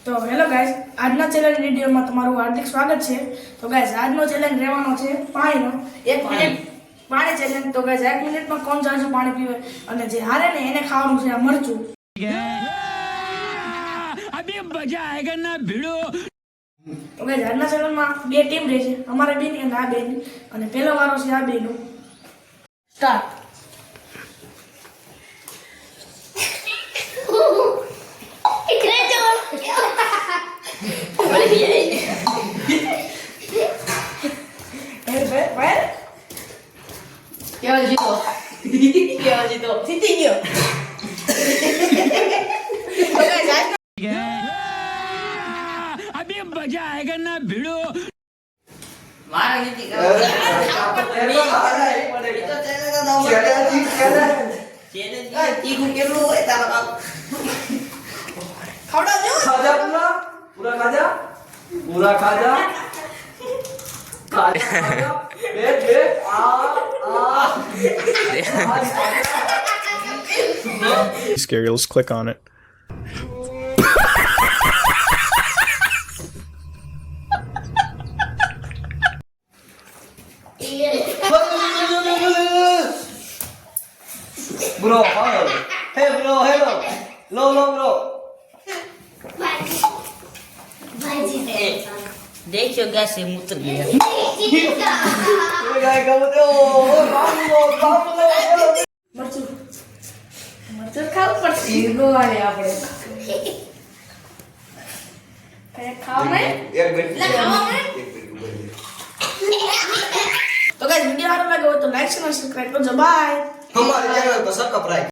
તો hello guys, આજના challenge વિડીયોમાં તમારું હાર્દિક સ્વાગત છે. તો ગાઈસ, આજનો ચેલેન્જ રહેવાનો છે પાણીનો. 1 મિનિટ પાણી ચેલેન્જ. તો ગાઈસ, 1 મિનિટમાં કોણ જાજુ પાણી પીવે અને જે હારે ને એને ખાવાનું છે આ મરચું. અભી મજા આયેગા ના ભીડો. તો ગાઈસ, આજના ચેલેન્જમાં બે ટીમ રહેશે, અમારે બેન અને આ બેન. અને પહેલો વારો છે આ બેનો. સ્ટાર્ટ. કેવલ જીતો જીતી ગયો. अभी मजा आएगा ना भिड़ो. મારા જીતી ગયો. તીખું કેટલું હોય તારો બાપ? ખવડાવજો. खाजा पूरा खाजा पूरा खाजा खाजा wait Scary. Let's click on it. bro hello hey bro hello lo bro देखियो गैस से मुतर गया. ये गाय कब दे ओ बाबू મરચું મરચું ખાવું પડશે. ગોવાળે આપણે કઈ ખાવા નહીં. एक मिनट તો ગાઈસ, વિડીયો સારો લાગ્યો હોય તો લાઈક અને સબસ્ક્રાઇબ કરજો. બાય. हमारे चैनल को सब्सक्राइब